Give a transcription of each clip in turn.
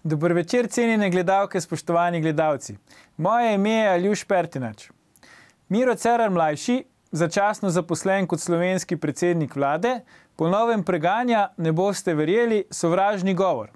Dober večer, cenjene gledalke, spoštovani gledalci. Moje ime je Aljuš Pertinač. Miro Cerar mlajši, začasno zaposlen kot slovenski predsednik vlade, po novem preganja, ne boste verjeli, sovražni govor.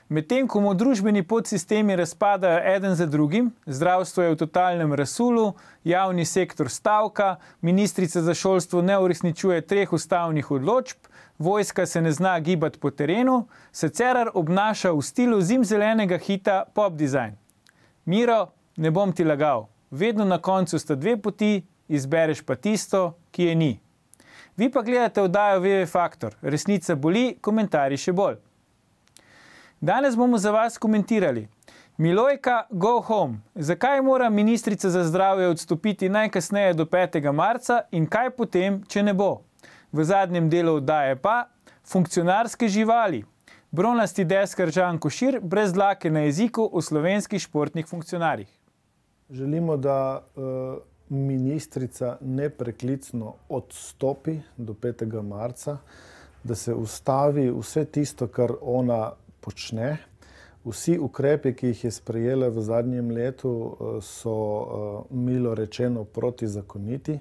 Medtem ko mu družbeni podsistemi razpadajo eden za drugim, zdravstvo je v totalnem razsulu, javni sektor stavka, ministrica za šolstvo ne uresničuje 3 ustavnih odločb, vojska se ne zna gibati po terenu, se Cerar obnaša v stilu zimzelenega hita pop design. Miro, ne bom ti lagal, vedno na koncu sta 2 poti, izbereš pa tisto, ki je ni. Vi pa gledate oddajo VV Faktor, resnica boli, komentarji še bolj. Danes bomo za vas komentirali. Milojka, go home. Zakaj mora ministrica za zdravje odstopiti najkasneje do 5. marca in kaj potem, če ne bo? V zadnjem delu oddaje pa funkcionarske živali. Bronasti deskar Žan Košir brez dlake na jeziku o slovenskih športnih funkcionarjih. Želimo, da ministrica nepreklicno odstopi do 5. marca, da se ustavi vse tisto, kar ona počne. Vsi ukrepi, ki jih je sprejela v zadnjem letu, so milo rečeno protizakoniti.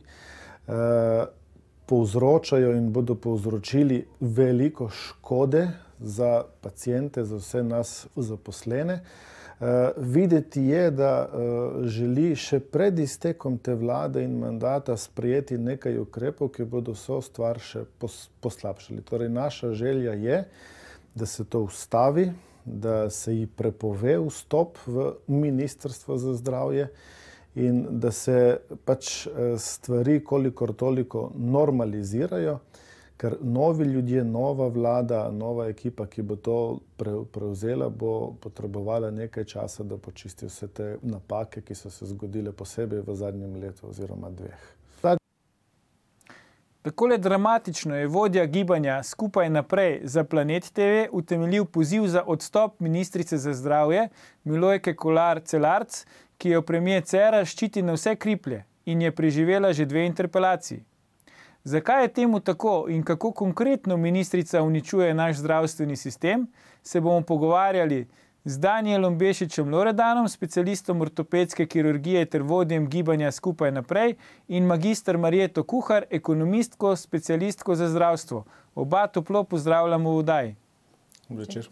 Povzročajo in bodo povzročili veliko škode za paciente, za vse nas zaposlene. Videti je, da želi še pred iztekom te vlade in mandata sprejeti nekaj ukrepov, ki bodo vso stvar še poslabšali. Torej, naša želja je, da se to ustavi, da se ji prepove vstop v Ministrstvo za zdravje in da se pač stvari kolikor toliko normalizirajo, ker novi ljudje, nova vlada, nova ekipa, ki bo to prevzela, bo potrebovala nekaj časa, da počisti vse te napake, ki so se zgodile posebej v zadnjem letu oziroma 2. Takole dramatično je vodja gibanja Skupaj naprej za Planet TV utemeljil poziv za odstop ministrice za zdravje Milojke Kolar Celarc, ki jo premier Cerar ščiti na vse kriplje in je preživela že 2 interpelaciji. Zakaj je temu tako in kako konkretno ministrica uničuje naš zdravstveni sistem, se bomo pogovarjali z Danijelom Bešičem Loredanom, specialistom ortopedske kirurgije ter vodjem gibanja Skupaj naprej in magister Marjeto Kuhar, ekonomistko, specialistko za zdravstvo. Oba toplo pozdravljamo v oddaji. Večer.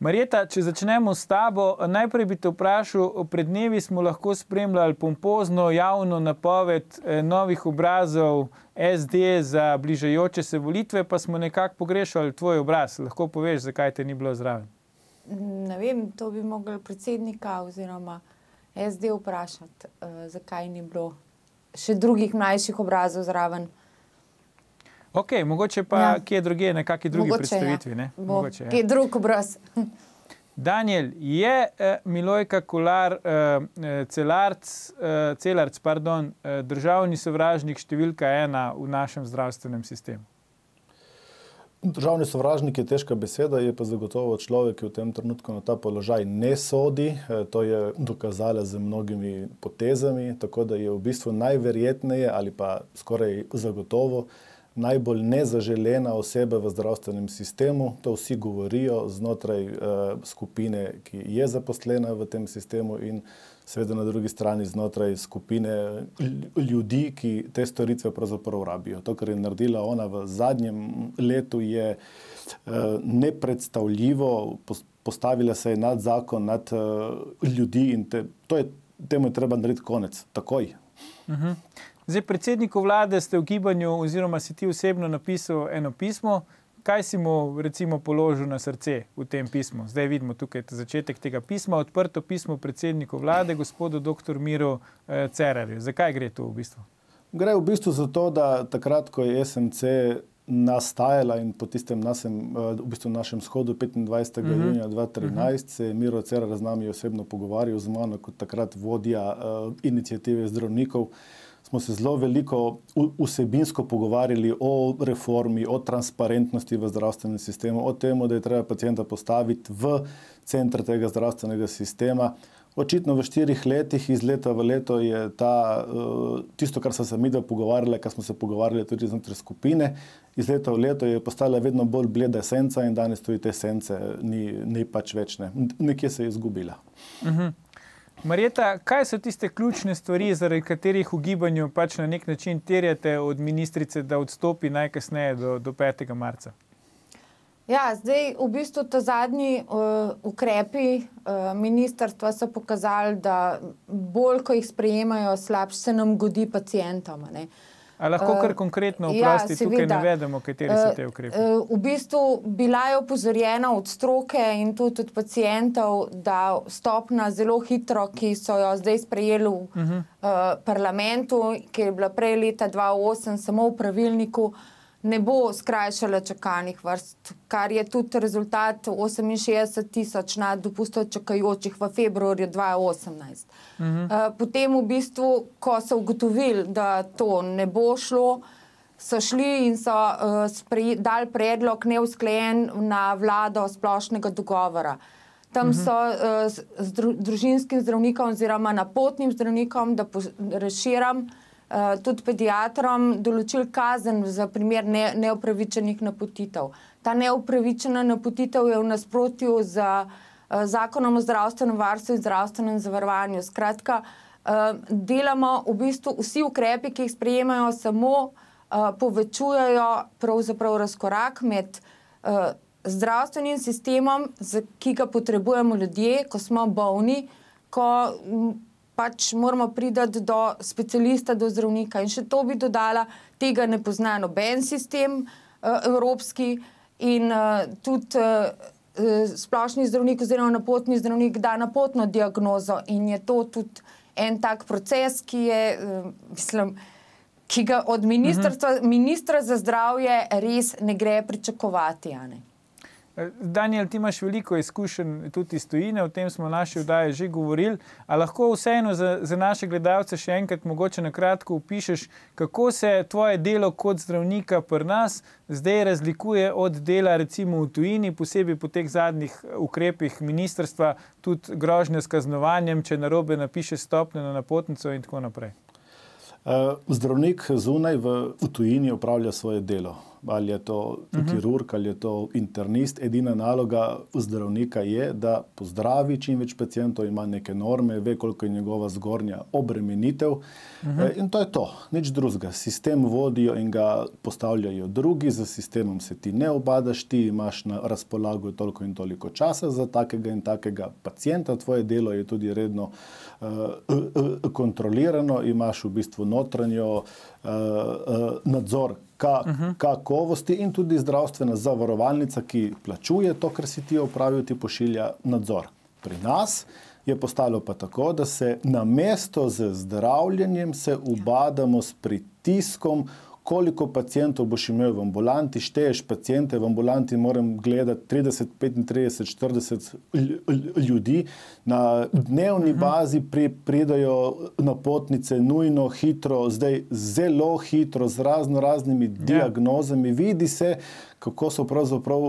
Marjeta, če začnemo s tabo, najprej bi te vprašal, pred dnevi smo lahko spremljali pompozno javno napoved novih obrazov SD za bližajoče se volitve, pa smo nekako pogrešali tvoj obraz. Lahko poveš, zakaj te ni bilo zraven? Ne vem, to bi mogli predsednika oziroma SD vprašati, zakaj ni bilo še drugih mlajših obrazov zraven. Ok, mogoče pa kje drugje, na kakšni drugi predstavitvi. Ne? Mogoče, kje drug obraz. Daniel, je Milojka Kolar Celarc, državni sovražnik številka 1 v našem zdravstvenem sistemu? Državni sovražnik je težka beseda, je pa zagotovo človek, ki v tem trenutku na ta položaj ne sodi. To je dokazala z mnogimi potezami, tako da je v bistvu najverjetneje ali pa skoraj zagotovo najbolj nezaželena oseba v zdravstvenem sistemu. To vsi govorijo znotraj skupine, ki je zaposlena v tem sistemu in seveda na drugi strani znotraj skupine ljudi, ki te storitve pravzaprav rabijo. To, kar je naredila ona v zadnjem letu, je nepredstavljivo. Postavila se je nad zakon, nad ljudi in temu je treba narediti konec, takoj. Zdaj, predsedniku vlade ste v gibanju oziroma si ti osebno napisal eno pismo. Kaj si mu recimo položil na srce v tem pismu? Zdaj vidimo tukaj začetek tega pisma, odprto pismo predsedniku vlade, gospodu dr. Miru Cerarju. Zakaj gre to v bistvu? Gre v bistvu za to, da takrat, ko je SMC nastajala in po tistem našem shodu 25. junija 2013 se je Miro Cerar z nami osebno pogovarjal z mano kot takrat vodja iniciative zdravnikov. Smo se zelo veliko vsebinsko pogovarjali o reformi, o transparentnosti v zdravstvenem sistemu, o tem, da je treba pacienta postaviti v center tega zdravstvenega sistema, Očitno v 4 letih, iz leta v leto, je tisto, kar so se midva pogovarjali, kar smo se pogovarjali tudi znotraj skupine, iz leta v leto je postala vedno bolj bleda senca in danes tudi te sence ni pač večne. Nekje se je izgubila. Marjeta, kaj so tiste ključne stvari, zaradi katerih v gibanju pač na nek način terjate od ministrice, da odstopi najkasneje do 5. marca? Ja, zdaj v bistvu ta zadnji ukrepi ministrstva so pokazali, da bolj, ko jih sprejemajo, slabše se nam godi pacientom. A lahko kar konkretno vprosti, tukaj navedemo, kateri so te ukrepi? V bistvu bila je opozorjena od stroke in tudi od pacientov, da stopna zelo hitro, ki so jo zdaj sprejeli v parlamentu, ki je bila prej leta 2008 samo v pravilniku, ne bo skrajšala čakalnih vrst, kar je tudi rezultat 68,000 nad dopustov čakajočih v februarju 2018. Potem v bistvu, ko so ugotovili, da to ne bo šlo, so šli in so dali predlog neusklajen na vlado splošnega dogovora. Tam so družinskim zdravnikom oziroma napotnim zdravnikom, da razširam, tudi pediatrom določili kazen za primer neupravičenih napotitev. Ta neupravičena napotitev je v nasprotju z Zakonom o zdravstvenem varstvu in zdravstvenem zavarovanju. Skratka, delamo v bistvu vsi ukrepi, ki jih sprejemajo, samo povečujejo pravzaprav razkorak med zdravstvenim sistemom, ki ga potrebujemo ljudje, ko smo bolni, ko pač moramo priti do specialista, do zdravnika. In še to bi dodala, tega ne pozna noben sistem evropski in tudi splošni zdravnik oziroma napotni zdravnik da napotno diagnozo in je to tudi en tak proces, ki je, ki ga od ministra za zdravje res ne gre pričakovati, Daniel, ti imaš veliko izkušenj tudi iz tujine, o tem smo v naši oddaji že govorili, a lahko vseeno za naše gledalce še enkrat mogoče na kratko opišeš, kako se tvoje delo kot zdravnika pri nas zdaj razlikuje od dela recimo v tujini, posebej po teh zadnjih ukrepih ministrstva, tudi grožnje s kaznovanjem, če narobe napiše stopnjo na napotnico in tako naprej. Zdravnik zunaj v tujini opravlja svoje delo. Ali je to kirurg, ali je to internist. Edina naloga zdravnika je, da pozdravi čim več pacientov, ima neke norme, ve, koliko je njegova zgornja obremenitev. In to je to, nič drugega. Sistem vodijo in ga postavljajo drugi, za sistemom se ti ne obadaš, ti imaš na razpolago toliko in toliko časa za takega in takega pacienta. Tvoje delo je tudi redno kontrolirano, imaš v bistvu notranjo nadzor kakovosti in tudi zdravstvena zavarovalnica, ki plačuje to, kar si ti opravil, ti pošilja nadzor. Pri nas je postalo pa tako, da se namesto z zdravljenjem se ubadamo s pritiskom, koliko pacientov boš imel v ambulanti, šteješ paciente, v ambulanti moram gledati 30, 35, 40 ljudi. Na dnevni bazi pridajo napotnice nujno, hitro, zdaj zelo hitro, z raznimi diagnozami. Vidi se, kako so pravzaprav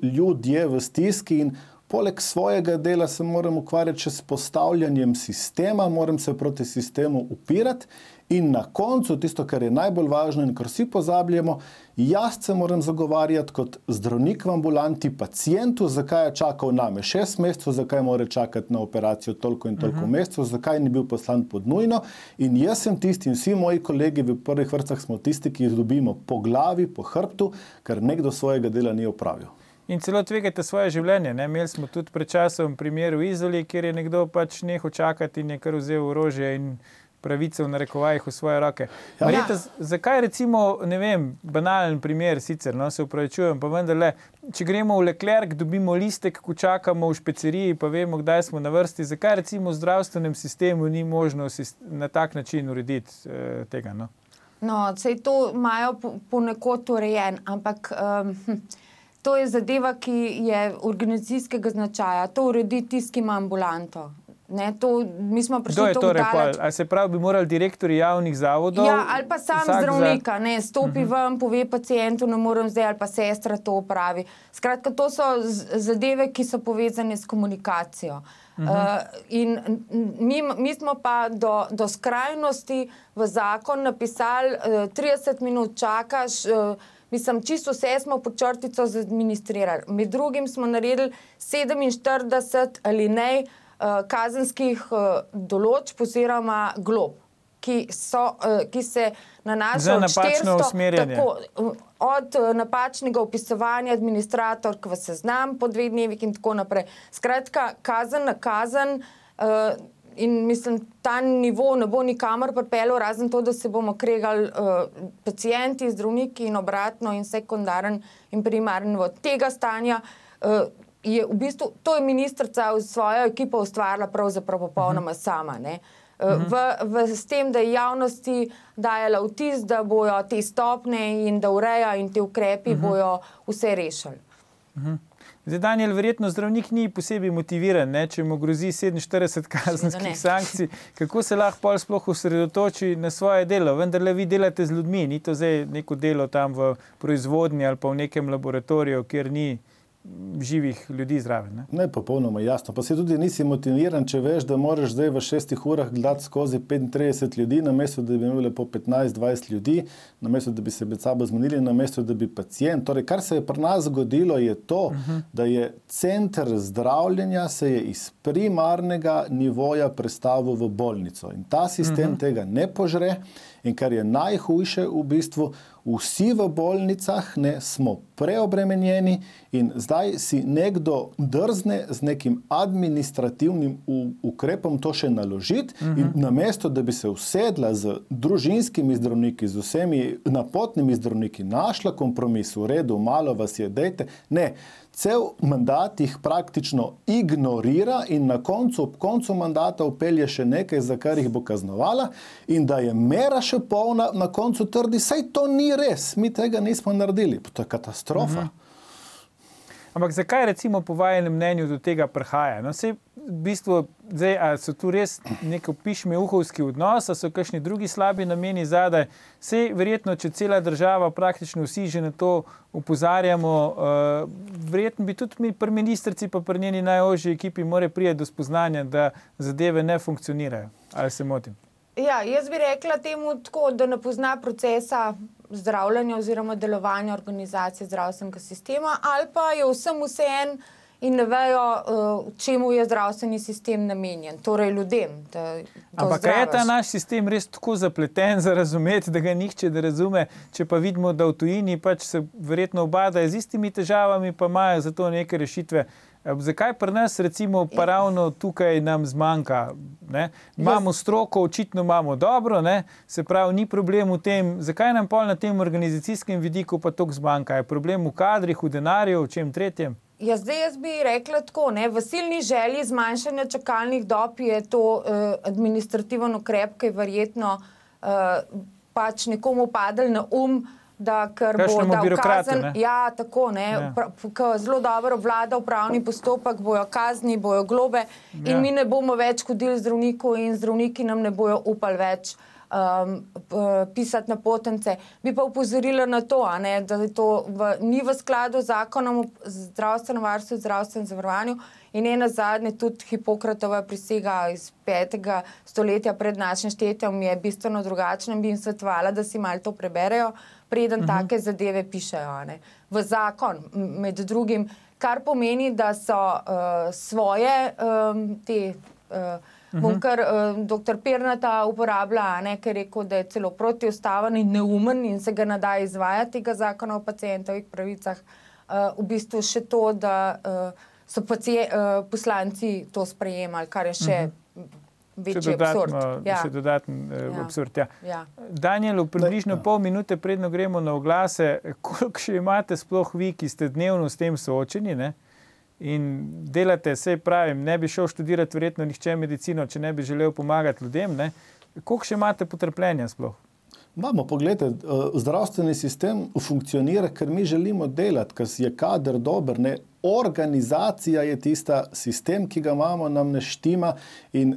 ljudje v stiski in poleg svojega dela se moram ukvarjati še s postavljanjem sistema, moram se proti sistemu upirati. In na koncu, tisto, kar je najbolj važno in kar vsi pozabljamo, jaz se moram zagovarjati kot zdravnik v ambulanti pacientu, zakaj je čakal name 6 mesecev, zakaj mora čakati na operacijo toliko in toliko mesecev, zakaj ni bil poslan pod nujno. In jaz sem tisti in vsi moji kolegi v prvih vrstah smo tisti, ki jih dobimo po glavi, po hrbtu, ker nekdo svojega dela ni opravil. In celo tvegate svoje življenje. Imeli smo tudi pred časom primer v Izoli, kjer je nekdo pač nehal čakati in je kar vzel orožje in pravice v narekovajih v svoje roke. Marjeta, zakaj recimo, ne vem, banalen primer sicer, se upravičujem, pa vendarle, če gremo v Leclerc, dobimo listek, ko čakamo v špeceriji, pa vemo, kdaj smo na vrsti, zakaj recimo v zdravstvenem sistemu ni možno na tak način urediti tega? Sej to imajo ponekod urejen, ampak to je zadeva, ki je organizacijskega značaja. To uredi tisti, ki ima ambulanto. Ne, mi smo prišli Kdo je tako torej daleč. ali se pravi, bi morali direktorji javnih zavodov? Ja, ali pa sam zdravnika, ne, stopi ven, pove pacientu, ne morem zdaj, ali pa sestra to opravi. Skratka, to so zadeve, ki so povezane s komunikacijo. In mi smo pa do skrajnosti v zakon napisali 30 minut čakaš, mislim, čisto vse smo pod črtico zadministrirali. Med drugim smo naredili 47 alinej kazenskih določb oziroma glob, ki se nanašajo za napačno usmerjanje. Tako, od napačnega vpisovanja administratork v seznam po 2 dnevih in tako naprej. Skratka, kazen na kazen in mislim, ta nivo ne bo nikamor pripeljal, razen to, da se bomo kregali pacienti, zdravniki in obratno in sekundaren in primarni nivo. Tega stanja je v bistvu, to je ministrica v svojo ekipo ustvarila pravzaprav popolnoma sama, ne. S tem, da je javnosti dajala vtis, da bojo te stopnje in da ureja in te ukrepi bojo vse rešili. Zdaj, Danijel, verjetno zdravnik ni posebej motiviran, ne? Če mu grozi 47 kazenskih sankcij, kako se lahko pol sploh osredotoči na svoje delo? Vendarle vi delate z ljudmi, ni to zdaj neko delo tam v proizvodnji ali pa v nekem laboratoriju, kjer ni živih ljudi zraven. Ne, popolnoma jasno. Pa se tudi nisi motiviran, če veš, da moraš zdaj v 6 urah gledati skozi 35 ljudi, namesto da bi imeli po 15-20 ljudi, namesto da bi se med sabo zmenili, namesto da bi pacient. Torej, kar se je pri nas zgodilo, je to, da je center zdravljenja se je iz primarnega nivoja prestavil v bolnico. In ta sistem tega ne požre. In kar je najhujše v bistvu, vsi v bolnicah smo preobremenjeni in zdaj si nekdo drzne z nekim administrativnim ukrepom to še naložiti in namesto, da bi se usedla z družinskimi zdravniki, z vsemi napotnimi zdravniki, našla kompromis, v redu, malo vas je, dejte, ne. Cel mandat jih praktično ignorira in na koncu mandata upelje še nekaj, za kar jih bo kaznovala in da je mera še polna, na koncu trdi, saj to ni res, mi tega nismo naredili. To je katastrofa. Ampak zakaj recimo po vajenem mnenju do tega prihaja? No, sej v bistvu, zdaj, ali so tu res neko pišmeuhovski odnos, ali so kakšni drugi slabi nameni zadaj? Sej verjetno, če cela država, praktično vsi že na to opozarjamo, verjetno bi tudi mi pri ministrici pa pri njeni najožji ekipi more priti do spoznanja, da zadeve ne funkcionirajo. Ali se motim? Ja, jaz bi rekla temu tako, da ne pozna procesa zdravljenja oziroma delovanja organizacije zdravstvenega sistema, ali pa je vsem vseeno in ne vejo, čemu je zdravstveni sistem namenjen, torej ljudem. Ampak je ta naš sistem res tako zapleten za razumeti, da ga nihče ne razume, če pa vidimo, da v tujini pač se verjetno obadajo z istimi težavami, pa imajo za to neke rešitve. Zakaj pri nas recimo pa ravno tukaj nam zmanjka? Ne? Imamo stroko, očitno imamo dobro, ne? Se pravi, ni problem v tem, zakaj nam pol na tem organizacijskem vidiku pa toliko zmanjka? Je problem v kadrih, v denarju, v čem tretjem? Ja, zdaj jaz bi rekla tako, ne, v silni želji zmanjšanja čakalnih dob je to administrativen ukrep, ki je verjetno pač nekomu padel na da ker bo dal kazen, ja, tako, ne, zelo dobro vlada upravni postopek, bojo kazni, bojo globe in mi ne bomo več hodili zdravniku in zdravniki nam ne bojo upali več pisati napotence. Bi pa opozorila na to, ne, da je to ni v skladu z zakonom o zdravstvenem varstvu in zdravstvenem zavarovanju in nazadnje tudi Hipokratova prisega iz 5. stoletja pred našim štetjem je bistveno drugačna in bi jim svetovala, da si malo to preberejo, preden take zadeve pišejo, ne. V zakon, med drugim, kar pomeni, da so svoje bom kar dr. Pirnata uporablja, ker je rekel, da je celo protiustaven in neumen in se ga ne da izvajati tega zakona o pacientovih pravicah. V bistvu še to, da so poslanci to sprejemali, kar je še večji absurd. Še dodaten absurd, ja. Danijel, približno pol minute predno gremo na oglase, koliko še imate sploh vi, ki ste dnevno s tem soočeni, ne? In delate, sej pravim, ne bi šel študirati verjetno nihče medicino, če ne bi želel pomagati ljudem, ne? Koliko še imate potrpljenja sploh? Imamo, pogledajte, zdravstveni sistem funkcionira, ker mi želimo delati, ker je kader dober. Ne? Organizacija je tista, sistem, ki ga imamo, nam ne štima in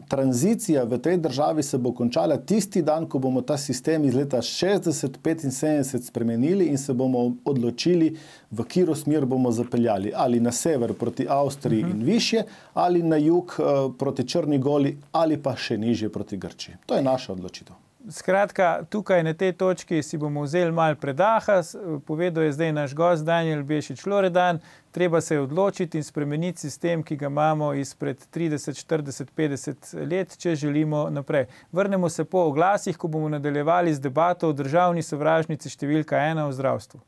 tranzicija v tej državi se bo končala tisti dan, ko bomo ta sistem iz leta 60-75 spremenili in se bomo odločili, v katero smer bomo zapeljali. Ali na sever proti Avstriji in višje, ali na jug proti Črni Gori, ali pa še nižje proti Grčiji. To je naša odločitev. Skratka, tukaj na tej točki si bomo vzeli malo predaha, povedal je zdaj naš gost Danijel Bešič Loredan, treba se je odločiti in spremeniti sistem, ki ga imamo izpred 30, 40, 50 let, če želimo naprej. Vrnemo se po oglasih, ko bomo nadaljevali z debato o državni sovražnici številka 1 v zdravstvu.